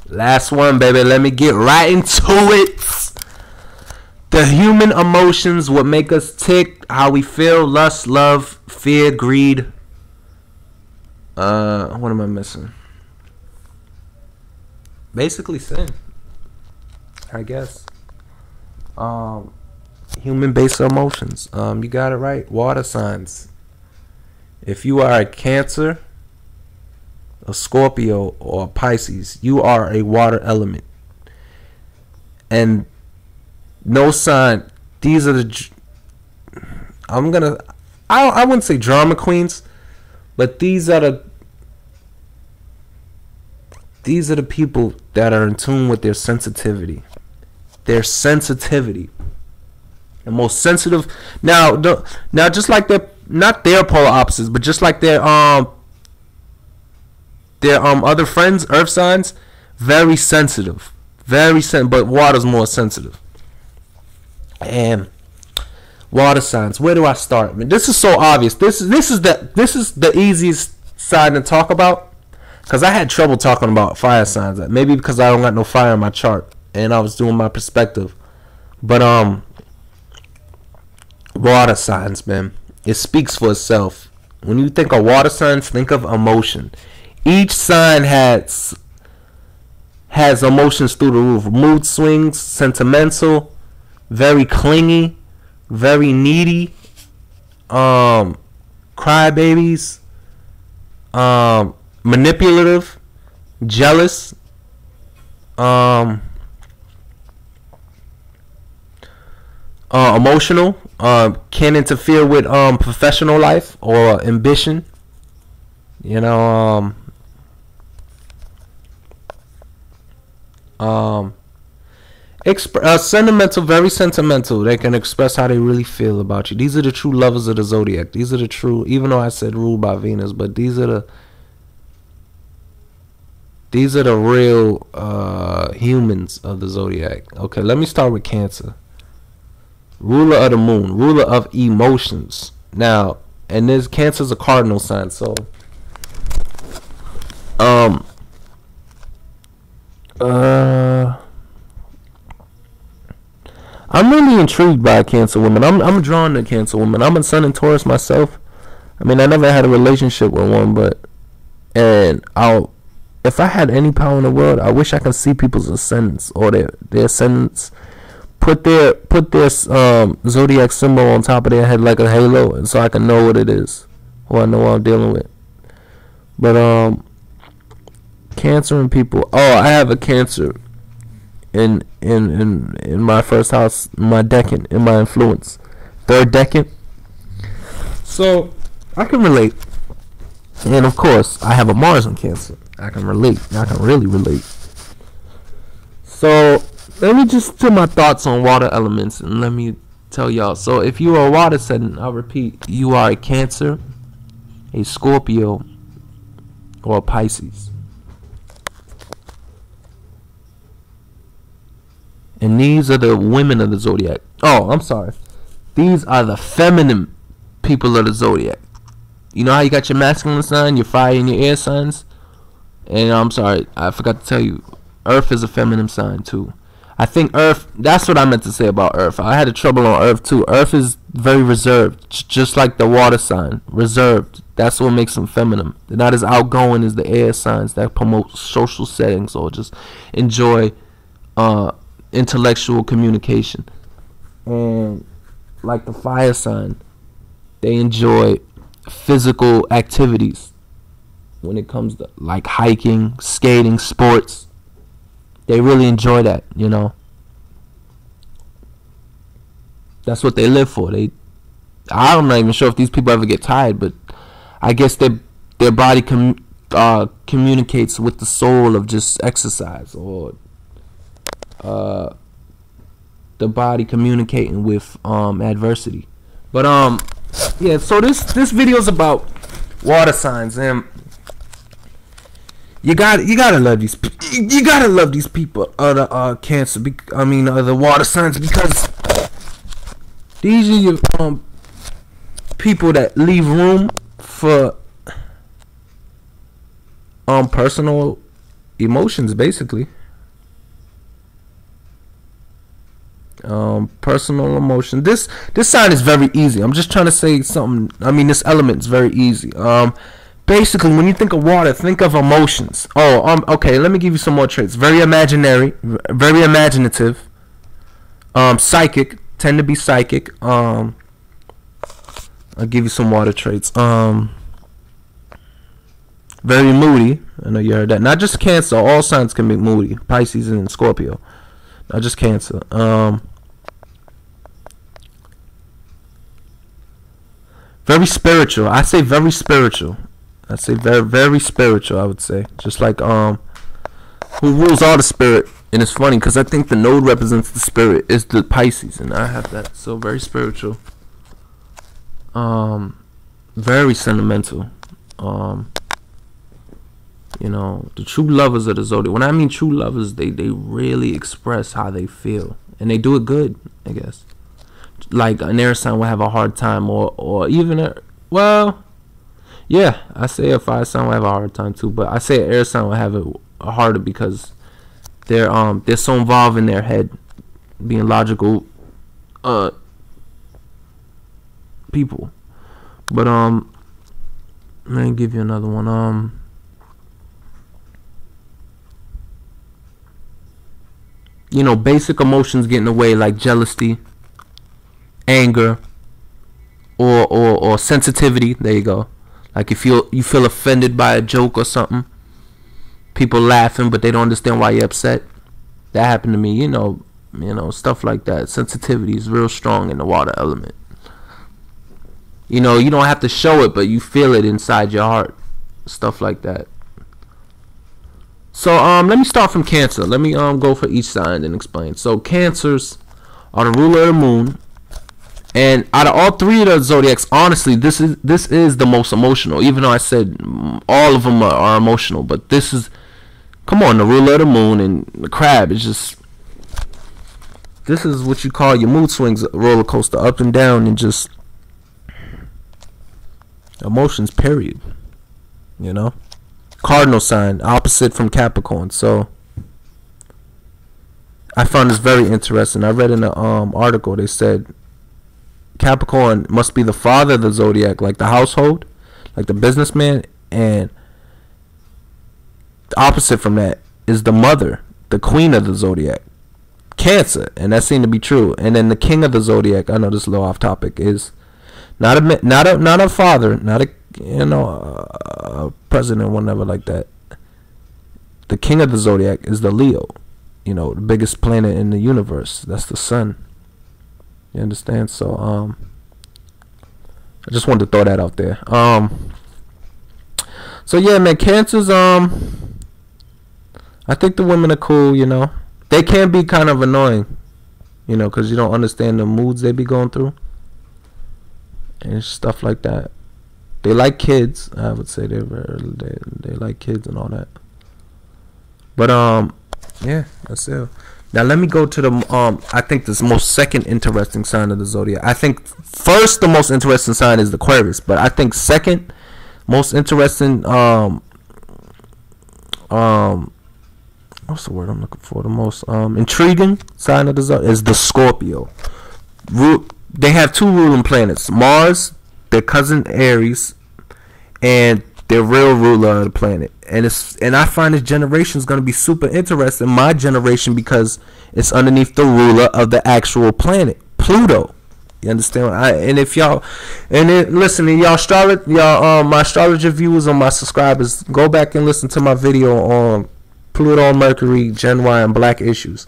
Last one, baby. Let me get right into it. The human emotions, what make us tick, how we feel, lust, love, fear, greed. What am I missing? Basically sin, I guess. Human based emotions. You got it right. Water signs. If you are a Cancer, a Scorpio, or a Pisces, you are a water element. And no sign. These are the. I wouldn't say drama queens, but these are the people that are in tune with their sensitivity. Their sensitivity. The most sensitive. Now, just like their, not their polar opposites, but just like their other friends, earth signs, very sensitive, but water's more sensitive. And water signs, where do I start? I mean, this is so obvious. This is the easiest sign to talk about, because I had trouble talking about fire signs. Maybe because I don't got no fire in my chart and I was doing my perspective. But water signs, man, it speaks for itself. When you think of water signs, think of emotion. Each sign has emotions through the roof. Mood swings, sentimental, very clingy, very needy, crybabies, manipulative, jealous, emotional, can interfere with professional life or ambition. You know, sentimental, very sentimental. They can express how they really feel about you. These are the true lovers of the zodiac. These are the true, even though I said ruled by Venus, but these are the real humans of the zodiac. Okay, let me start with Cancer. Ruler of the moon, ruler of emotions. Now, and this Cancer's a cardinal sign, so I'm really intrigued by Cancer women. I'm drawn to Cancer women. I'm a Sun in Taurus myself. I mean, I never had a relationship with one, but if I had any power in the world, I wish I could see people's ascendants or their ascendants. Put their zodiac symbol on top of their head like a halo, and so I can know what it is, or I know what I'm dealing with. But Cancer and people. Oh, I have a Cancer in my first house, my decan, in my influence, third decan. So I can relate, and of course I have a Mars in Cancer. I can relate. I can really relate. So let me just do my thoughts on water elements, and let me tell y'all. So if you are a water sign, I'll repeat, you are a Cancer, a Scorpio, or a Pisces. And these are the women of the zodiac. Oh, I'm sorry. These are the feminine people of the zodiac. You know how you got your masculine sign, your fire, and your air signs? And I'm sorry, I forgot to tell you, Earth is a feminine sign too. I think Earth, that's what I meant to say about Earth. I had a trouble on Earth too. Earth is very reserved, just like the water sign, reserved. That's what makes them feminine. They're not as outgoing as the air signs that promote social settings or just enjoy intellectual communication. And like the fire sign, they enjoy physical activities when it comes to like hiking, skating, sports. They really enjoy that, you know. That's what they live for. I'm not even sure if these people ever get tired, but I guess their body communicates with the soul of just exercise, or the body communicating with adversity. But yeah, so this video is about water signs, and you gotta love these people of the Cancer. I mean, the water signs, because these are your people that leave room for personal emotions, basically. Personal emotion. This sign is very easy. I'm just trying to say something. I mean, this element is very easy. Basically, when you think of water, think of emotions. Okay. Let me give you some more traits. Very imaginary, very imaginative. Psychic. Tend to be psychic. I'll give you some water traits. Very moody. I know you heard that. Not just Cancer. All signs can be moody. Pisces and Scorpio. Not just Cancer. Very spiritual. I say very spiritual. I say very, very spiritual, I would say. Just like who rules all the spirit. And it's funny because I think the node represents the spirit. It's the Pisces, and I have that. So very spiritual. Very sentimental. You know, the true lovers of the zodiac. When I mean true lovers, they really express how they feel, and they do it good, I guess. Like an air sign will have a hard time, or even yeah, I say a fire sign will have a hard time too, but I say an air sign will have it harder because they're so involved in their head, being logical people. But let me give you another one. You know, basic emotions get in the way, like jealousy, anger, or sensitivity. There you go. Like you feel offended by a joke or something. People laughing, but they don't understand why you're upset. That happened to me. You know, stuff like that. Sensitivity is real strong in the water element. You know, you don't have to show it, but you feel it inside your heart. Stuff like that. So let me start from Cancer. Let me go for each sign and explain. So Cancers are the ruler of the moon, and out of all three of the zodiacs, honestly, this is the most emotional. Even though I said all of them are emotional, but this is, come on, the ruler of the moon and the crab is just. This is what you call your mood swings, roller coaster, up and down, and just emotions. Period. You know. Cardinal sign, opposite from Capricorn. So I found this very interesting. I read in an article, they said Capricorn must be the father of the zodiac, like the household, like the businessman, and the opposite from that is the mother, the queen of the zodiac, Cancer, and that seemed to be true. And then the king of the zodiac, I know this is a little off topic, is not a father, not a a president or whatever like that. The king of the zodiac is the Leo, the biggest planet in the universe. That's the sun. You understand? So I just wanted to throw that out there. So yeah, man, Cancers, I think the women are cool. They can be kind of annoying, because you don't understand the moods they be going through and stuff like that. They like kids. I would say they like kids and all that. But yeah, that's it. Now let me go to the I think the most second interesting sign of the zodiac. I think first the most interesting sign is the Aquarius, but I think second most interesting what's the word I'm looking for? The most intriguing sign of the zodiac is the Scorpio. They have two ruling planets: Mars, their cousin Aries, and their real ruler of the planet. And I find this generation is going to be super interesting, my generation, because it's underneath the ruler of the actual planet, Pluto. You understand? Listen, my astrologer viewers or my subscribers, go back and listen to my video on Pluto, Mercury, Gen Y, and Black issues,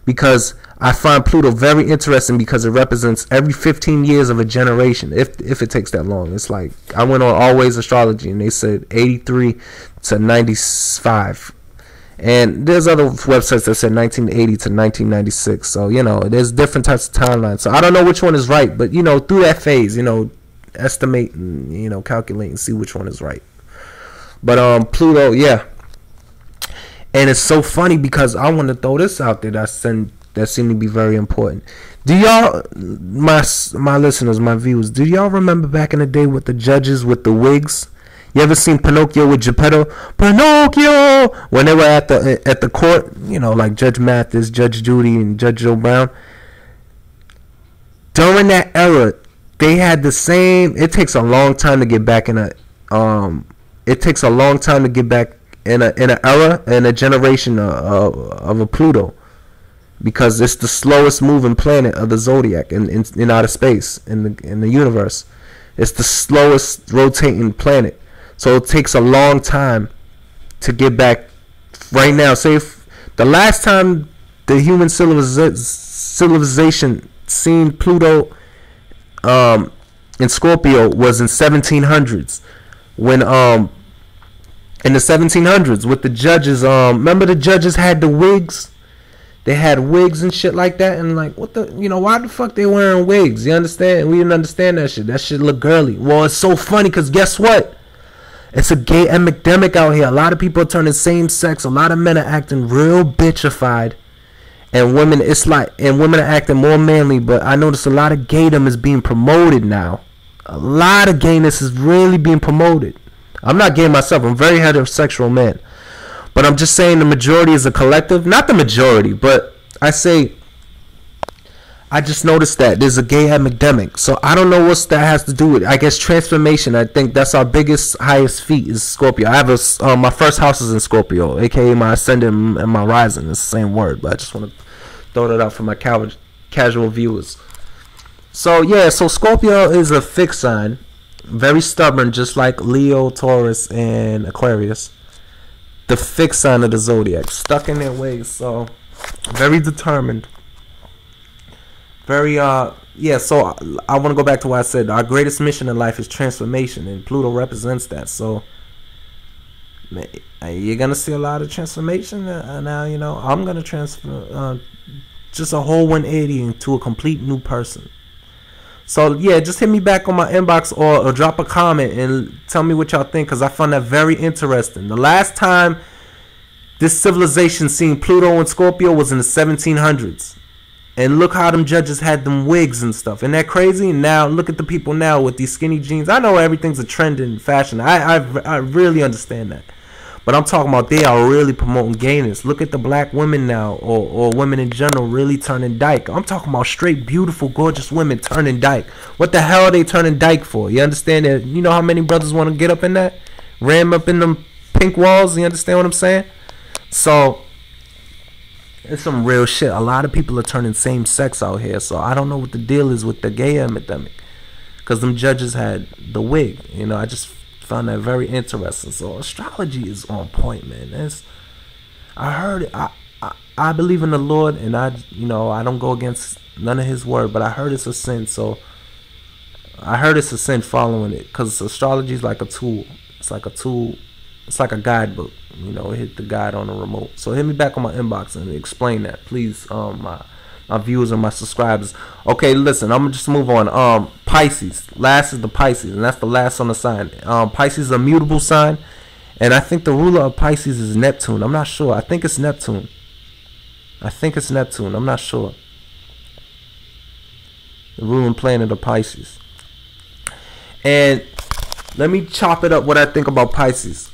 because I find Pluto very interesting because it represents every 15 years of a generation, if it takes that long. It's like, I went on Always Astrology and they said 83 to 95. And there's other websites that said 1980 to 1996. So, there's different types of timelines. So I don't know which one is right, but, through that phase, estimate and, calculate and see which one is right. But Pluto, yeah. And it's so funny because I want to throw this out there that seem to be very important. Do y'all, my listeners, my viewers, do y'all remember back in the day with the judges with the wigs? You ever seen Pinocchio with Geppetto? Pinocchio! When they were at the court, like Judge Mathis, Judge Judy, and Judge Joe Brown. during that era, they had the same. It takes a long time to get back in a. It takes a long time to get back in an era, in a generation of a Pluto, because it's the slowest moving planet of the zodiac in outer space, in the universe. It's the slowest rotating planet, so it takes a long time to get back. Right now, say if the last time the human civilization seen Pluto in Scorpio was in 1700s, when in the 1700s with the judges. Remember the judges had the wigs? They had wigs and shit like that, and like, what the, why the fuck they wearing wigs? You understand? We didn't understand that shit. That shit look girly. Well, it's so funny because guess what? It's a gay epidemic out here. A lot of people are turning same sex. A lot of men are acting real bitchified, and women are acting more manly. But I notice a lot of gaydom is being promoted now. A lot of gayness is really being promoted. I'm not gay myself. I'm a very heterosexual man. But I'm just saying the majority is a collective. Not the majority, but I just noticed that there's a gay epidemic. So I don't know what that has to do with. I guess transformation. I think that's our biggest, highest feat is Scorpio. I have my first house is in Scorpio, aka my ascendant and my rising. It's the same word, but I just want to throw that out for my casual viewers. So yeah, so Scorpio is a fixed sign, very stubborn, just like Leo, Taurus, and Aquarius. The fixed sign of the zodiac, stuck in their ways. So very determined. Very yeah. So I want to go back to what I said. Our greatest mission in life is transformation, and Pluto represents that. So you're gonna see a lot of transformation now. I'm gonna transfer just a whole 180 into a complete new person. So yeah, just hit me back on my inbox or drop a comment and tell me what y'all think, because I found that very interesting. The last time this civilization seen Pluto and Scorpio was in the 1700s. And look how them judges had them wigs and stuff. Isn't that crazy? And now look at the people now with these skinny jeans. I know everything's a trend in fashion. I really understand that. But I'm talking about they are really promoting gayness. Look at the black women now, or women in general, really turning dyke. I'm talking about straight, beautiful, gorgeous women turning dyke. What the hell are they turning dyke for? You understand that? You know how many brothers want to get up in that? Ram up in them pink walls? You understand what I'm saying? So it's some real shit. A lot of people are turning same sex out here. So I don't know what the deal is with the gay epidemic, because them judges had the wig. I just found that very interesting. So astrology is on point, man. I heard it. I believe in the Lord, and I don't go against none of His word, but I heard it's a sin. So I heard it's a sin following it, because astrology is like a tool. It's like a tool. It's like a guidebook. Hit the guide on the remote. So hit me back on my inbox and explain that, please. My viewers and my subscribers. Okay, listen, I'm gonna just move on. Pisces. Last is the Pisces, and that's the last on the sign. Pisces is a mutable sign, and I think the ruler of Pisces is Neptune. I'm not sure. I think it's Neptune. I'm not sure. The ruling planet of Pisces. And let me chop it up what I think about Pisces.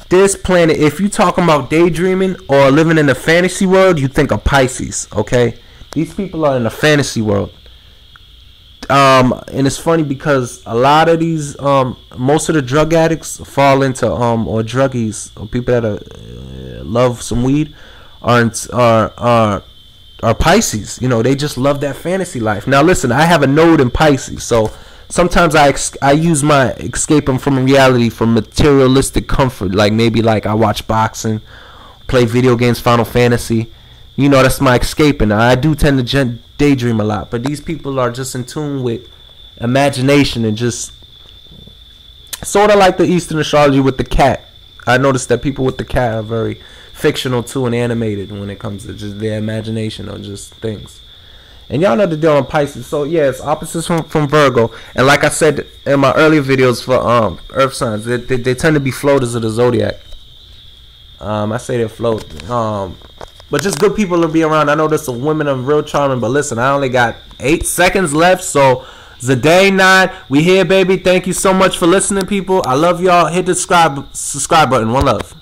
This planet, if you talking about daydreaming or living in a fantasy world, you think of Pisces, okay? These people are in a fantasy world. And it's funny because a lot of these, most of the drug addicts fall into, or druggies, or people that love some weed, are Pisces. They just love that fantasy life. Now listen, I have a node in Pisces, so sometimes I use my escaping from reality for materialistic comfort. Maybe I watch boxing, play video games, Final Fantasy. That's my escaping. I do tend to daydream a lot. But these people are just in tune with imagination and just sort of like the Eastern astrology with the cat. I noticed that people with the cat are very fictional too and animated when it comes to just their imagination or just things. And y'all know the deal on Pisces. So yeah, it's opposites from Virgo. And like I said in my earlier videos for Earth signs, they tend to be floaters of the zodiac. I say they're float. But just good people to be around. I know there's some women are real charming, but listen, I only got 8 seconds left. So Zodiac 9, we here, baby. Thank you so much for listening, people. I love y'all. Hit the subscribe button. One love.